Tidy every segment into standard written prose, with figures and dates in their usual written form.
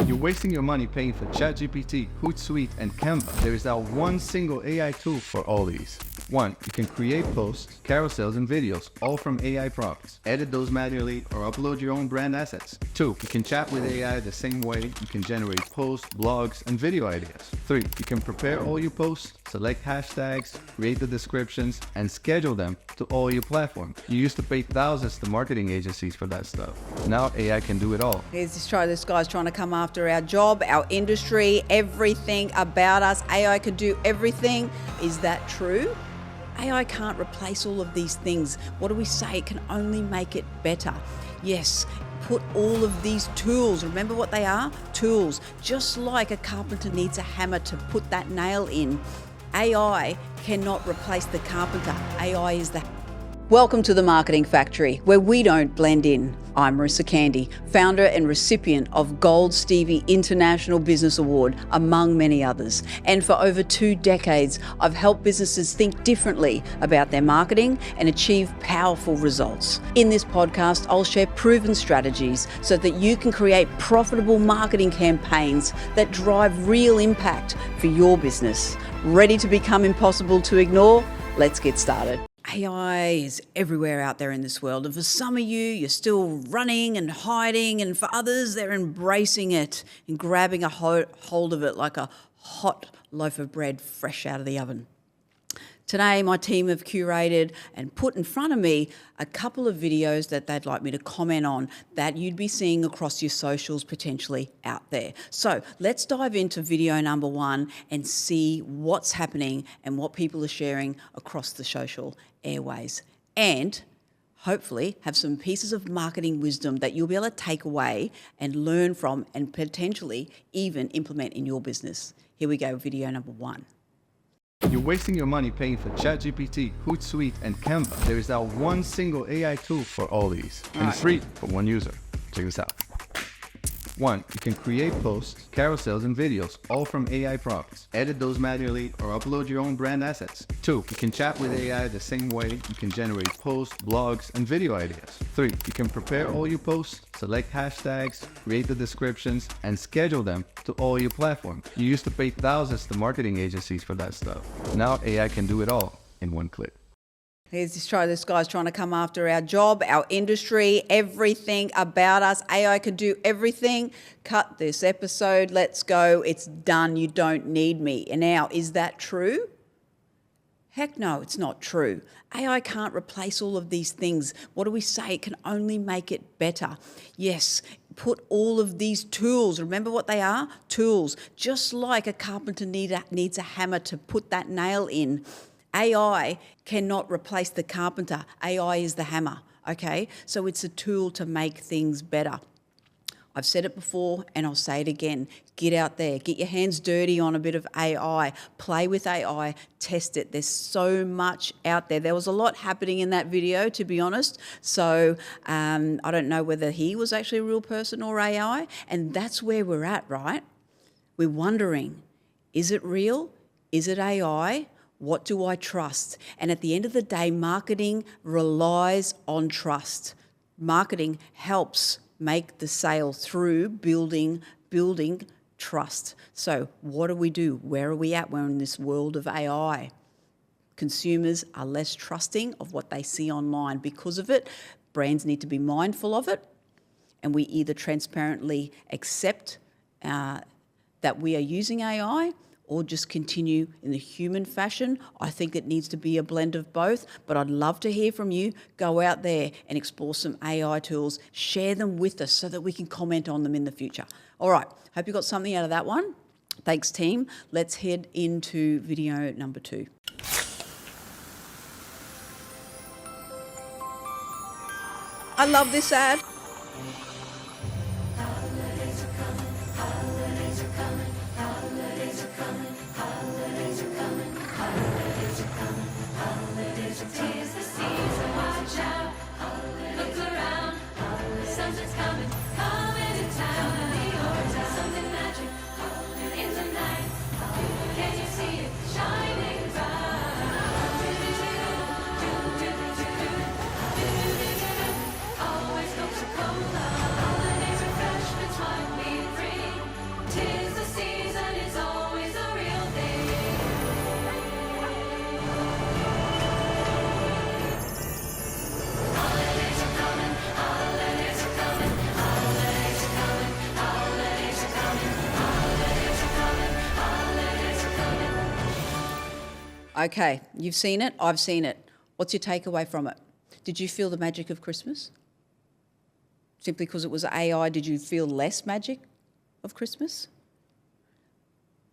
You're wasting your money paying for ChatGPT, Hootsuite, and Canva. There is now one single AI tool for all these. 1. You can create posts, carousels, and videos, all from AI prompts. Edit those manually or upload your own brand assets. 2. You can chat with AI the same way you can generate posts, blogs, and video ideas. 3. You can prepare all your posts, select hashtags, create the descriptions, and schedule them to all your platforms. You used to pay thousands to marketing agencies for that stuff. Now AI can do it all. This guy's trying to come after our job, our industry, everything about us. AI can do everything. Is that true? AI can't replace all of these things. What do we say? It can only make it better. Yes, put all of these tools, remember what they are? Tools. Just like a carpenter needs a hammer to put that nail in, AI cannot replace the carpenter. AI is the... Welcome to the Marketing Factory, where we don't blend in. I'm Marissa Candy, founder and recipient of Gold Stevie International Business Award, among many others. And for over 2 decades, I've helped businesses think differently about their marketing and achieve powerful results. In this podcast, I'll share proven strategies so that you can create profitable marketing campaigns that drive real impact for your business. Ready to become impossible to ignore? Let's get started. AI is everywhere out there in this world, and for some of you, you're still running and hiding, and for others, they're embracing it and grabbing a hold of it like a hot loaf of bread fresh out of the oven. Today, my team have curated and put in front of me a couple of videos that they'd like me to comment on that you'd be seeing across your socials potentially out there. So let's dive into video number 1 and see what's happening and what people are sharing across the social airways. And hopefully have some pieces of marketing wisdom that you'll be able to take away and learn from and potentially even implement in your business. Here we go, video number 1. You're wasting your money paying for ChatGPT, Hootsuite, and Canva. There is now one single AI tool for all these. And it's free for one user. Check this out. 1. You can create posts, carousels, and videos, all from AI prompts. Edit those manually or upload your own brand assets. 2. You can chat with AI the same way you can generate posts, blogs, and video ideas. 3. You can prepare all your posts, select hashtags, create the descriptions, and schedule them to all your platforms. You used to pay thousands to marketing agencies for that stuff. Now AI can do it all in one click. This guy's trying to come after our job, our industry, everything about us. AI can do everything. Cut this episode. Let's go. It's done. You don't need me. And now, is that true? Heck no, it's not true. AI can't replace all of these things. What do we say? It can only make it better. Yes, put all of these tools, remember what they are? Tools. Just like a carpenter needs a hammer to put that nail in, AI cannot replace the carpenter. AI is the hammer, okay? So it's a tool to make things better. I've said it before and I'll say it again. Get out there, get your hands dirty on a bit of AI, play with AI, test it. There's so much out there. There was a lot happening in that video, to be honest. So I don't know whether he was actually a real person or AI. And that's where we're at, right? We're wondering, is it real? Is it AI? What do I trust? And at the end of the day, marketing relies on trust. Marketing helps make the sale through building trust. So what do we do? Where are we at? We're in this world of AI. Consumers are less trusting of what they see online. Because of it, brands need to be mindful of it. And we either transparently accept that we are using AI or just continue in the human fashion. I think it needs to be a blend of both, but I'd love to hear from you. Go out there and explore some AI tools, share them with us so that we can comment on them in the future. All right, hope you got something out of that one. Thanks, team. Let's head into video number 2. I love this ad. Okay, you've seen it, I've seen it. What's your takeaway from it? Did you feel the magic of Christmas? Simply because it was AI, did you feel less magic of Christmas?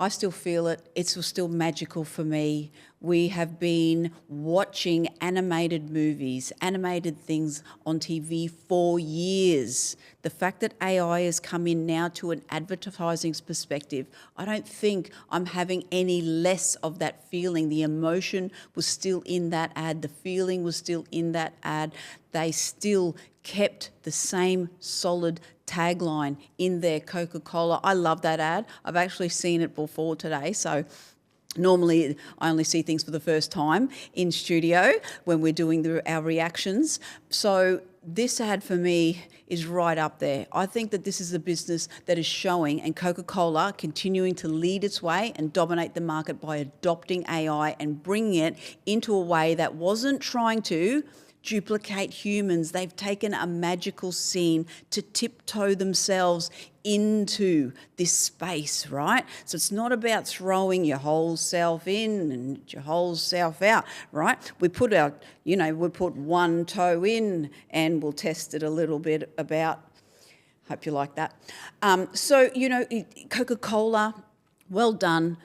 I still feel it. It's still magical for me. We have been watching animated movies, animated things on TV for years. The fact that AI has come in now to an advertising perspective, I don't think I'm having any less of that feeling. The emotion was still in that ad. The feeling was still in that ad. They still kept the same solid tagline in their Coca Cola. I love that ad. I've actually seen it before today, so normally I only see things for the first time in studio when we're doing our reactions. So this ad for me is right up there. I think that this is a business that is showing, and Coca-Cola continuing to lead its way and dominate the market by adopting AI and bringing it into a way that wasn't trying to duplicate humans. They've taken a magical scene to tiptoe themselves into this space, right? So it's not about throwing your whole self in and your whole self out, right? We put one toe in and we'll test it a little bit about. Hope you like that. Coca-Cola, well done.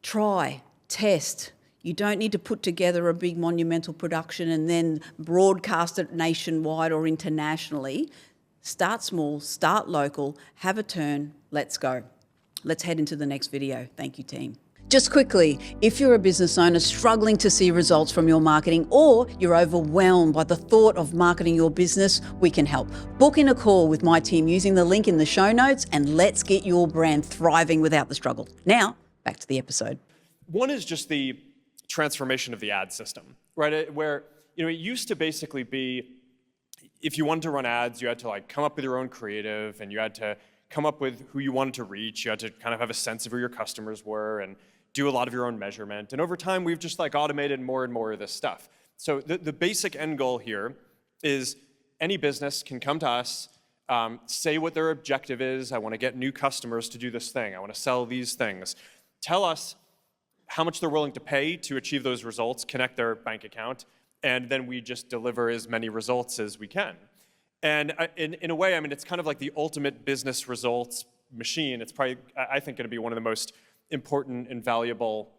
Try, test. You don't need to put together a big monumental production and then broadcast it nationwide or internationally. Start small, start local, have a turn, let's go. Let's head into the next video. Thank you, team. Just quickly, if you're a business owner struggling to see results from your marketing, or you're overwhelmed by the thought of marketing your business, we can help. Book in a call with my team using the link in the show notes, and let's get your brand thriving without the struggle. Now, back to the episode. One is just the transformation of the ad system, right? Where it used to basically be, if you wanted to run ads, you had to come up with your own creative, and you had to come up with who you wanted to reach. You had to kind of have a sense of who your customers were and do a lot of your own measurement. And over time, we've just automated more and more of this stuff. So the basic end goal here is any business can come to us, say what their objective is. I want to get new customers to do this thing. I want to sell these things. Tell us how much they're willing to pay to achieve those results, connect their bank account, and then we just deliver as many results as we can. And in a way, it's kind of like the ultimate business results machine. It's probably, I think, going to be one of the most important and valuable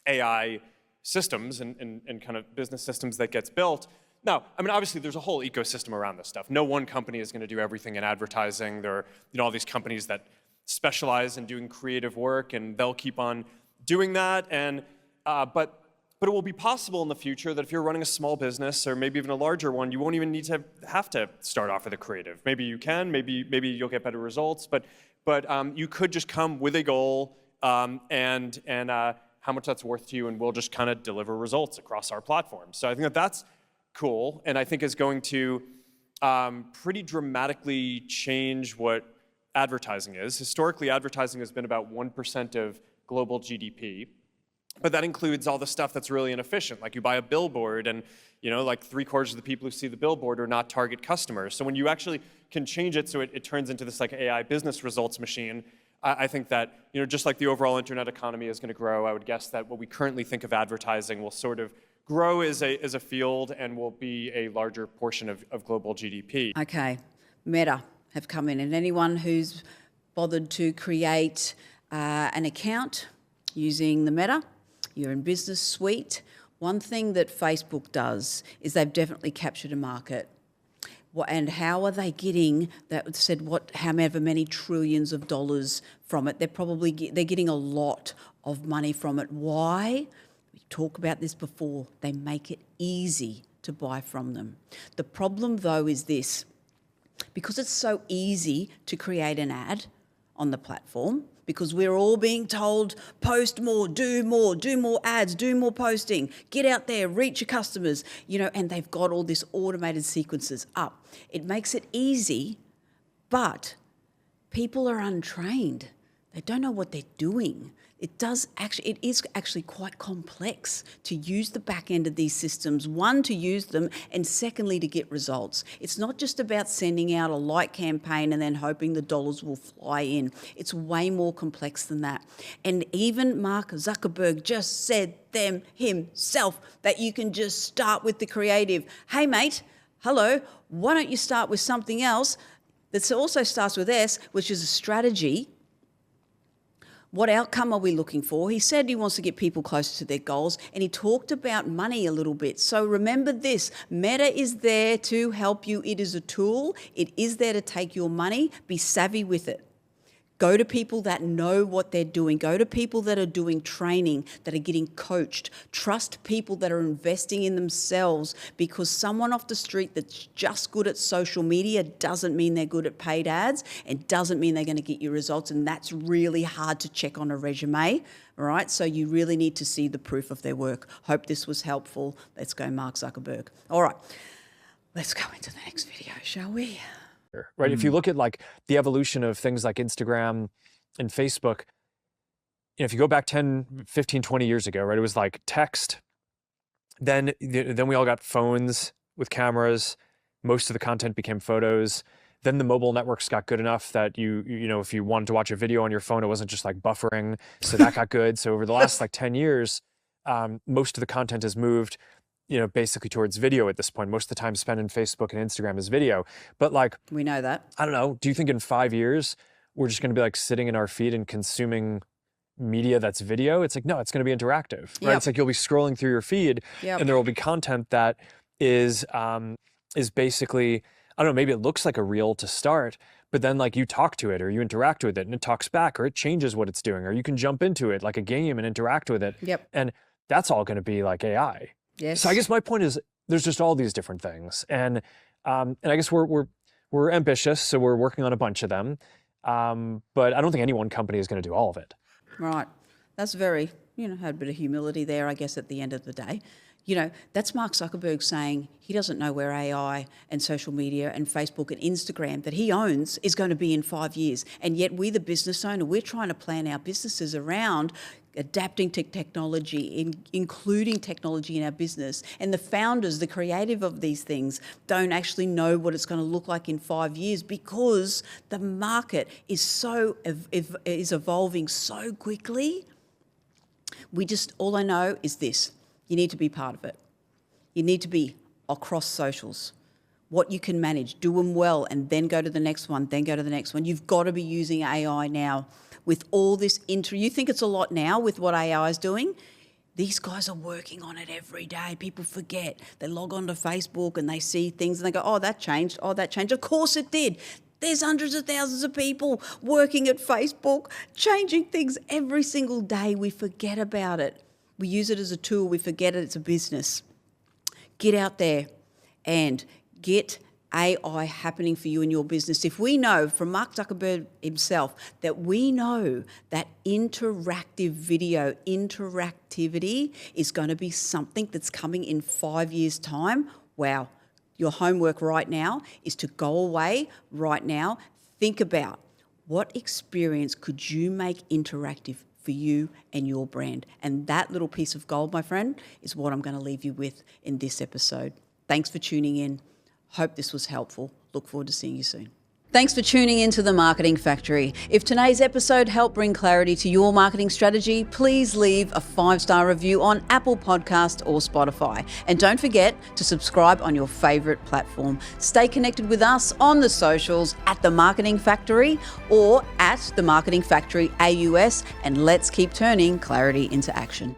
AI systems and kind of business systems that gets built. Now, obviously, there's a whole ecosystem around this stuff. No one company is going to do everything in advertising. There are all these companies that specialize in doing creative work, and they'll keep on doing that, but it will be possible in the future that if you're running a small business or maybe even a larger one, you won't even need to have to start off with a creative. Maybe you can, maybe you'll get better results, but you could just come with a goal and how much that's worth to you, and we'll just kind of deliver results across our platform. So I think that's cool, and I think is going to pretty dramatically change what advertising is. Historically, advertising has been about 1% of global GDP, but that includes all the stuff that's really inefficient. Like you buy a billboard and 3/4 of the people who see the billboard are not target customers. So when you actually can change it so it turns into this AI business results machine, I think that just like the overall internet economy is going to grow, I would guess that what we currently think of advertising will sort of grow as a field and will be a larger portion of global GDP. Okay, Meta have come in, and anyone who's bothered to create an account using the Meta, you're in Business Suite. One thing that Facebook does is they've definitely captured a market. And how are they getting that? Said however many trillions of dollars from it? They're getting a lot of money from it. Why? We talked about this before. They make it easy to buy from them. The problem though is this: because it's so easy to create an ad on the platform, because we're all being told, post more ads, do more posting, get out there, reach your customers, and they've got all this automated sequences up. It makes it easy, but people are untrained. They don't know what they're doing. It is actually quite complex to use the back end of these systems. One, to use them, and secondly, to get results. It's not just about sending out a like campaign and then hoping the dollars will fly in. It's way more complex than that. And even Mark Zuckerberg just said himself that you can just start with the creative. Hey, mate, hello, why don't you start with something else that also starts with S, which is a strategy. What outcome are we looking for? He said he wants to get people closer to their goals, and he talked about money a little bit. So remember this, Meta is there to help you. It is a tool. It is there to take your money. Be savvy with it. Go to people that know what they're doing. Go to people that are doing training, that are getting coached. Trust people that are investing in themselves, because someone off the street that's just good at social media doesn't mean they're good at paid ads, and doesn't mean they're going to get you results. And that's really hard to check on a resume. All right, so you really need to see the proof of their work. Hope this was helpful. Let's go, Mark Zuckerberg. All right, let's go into the next video, shall we? Right? If you look at like the evolution of things like Instagram and Facebook, if you go back 10, 15, 20 years ago, right, it was like text. Then we all got phones with cameras. Most of the content became photos. Then the mobile networks got good enough that you know, if you wanted to watch a video on your phone, it wasn't just like buffering. So that got good. So over the last like 10 years, most of the content has moved, basically towards video at this point. Most of the time spent in Facebook and Instagram is video. But like, we know that. I don't know. Do you think in 5 years, we're just going to be like sitting in our feed and consuming media that's video? It's like, no, it's going to be interactive, right? Yep. It's like you'll be scrolling through your feed, Yep. and there will be content that is basically, I don't know, maybe it looks like a reel to start, but then like you talk to it or you interact with it and it talks back, or it changes what it's doing, or you can jump into it like a game and interact with it. Yep. And that's all going to be like AI. Yes. So I guess my point is there's just all these different things. And I guess we're ambitious, so we're working on a bunch of them. But I don't think any one company is going to do all of it. Right. That's very, had a bit of humility there, I guess, at the end of the day. That's Mark Zuckerberg saying he doesn't know where AI and social media and Facebook and Instagram that he owns is going to be in 5 years. And yet we, the business owner, we're trying to plan our businesses around adapting to technology, including technology in our business. And the founders, the creative of these things, don't actually know what it's going to look like in 5 years, because the market is is evolving so quickly. All I know is this. You need to be part of it. You need to be across socials. What you can manage, do them well, and then go to the next one, then go to the next one. You've got to be using AI now with all this you think it's a lot now with what AI is doing? These guys are working on it every day. People forget. They log on to Facebook and they see things and they go, oh, that changed. Oh, that changed. Of course it did. There's hundreds of thousands of people working at Facebook, changing things every single day. We forget about it. We use it as a tool. We forget it. It's a business. Get out there and get AI happening for you in your business. If we know from Mark Zuckerberg himself that we know that interactive video, interactivity is going to be something that's coming in 5 years' time, wow. Your homework right now is to go away right now. Think about what experience could you make interactive for you and your brand. And that little piece of gold, my friend, is what I'm going to leave you with in this episode. Thanks for tuning in. Hope this was helpful. Look forward to seeing you soon. Thanks for tuning into The Marketing Factory. If today's episode helped bring clarity to your marketing strategy, please leave a 5-star review on Apple Podcast or Spotify. And don't forget to subscribe on your favorite platform. Stay connected with us on the socials at The Marketing Factory or at The Marketing Factory AUS, and let's keep turning clarity into action.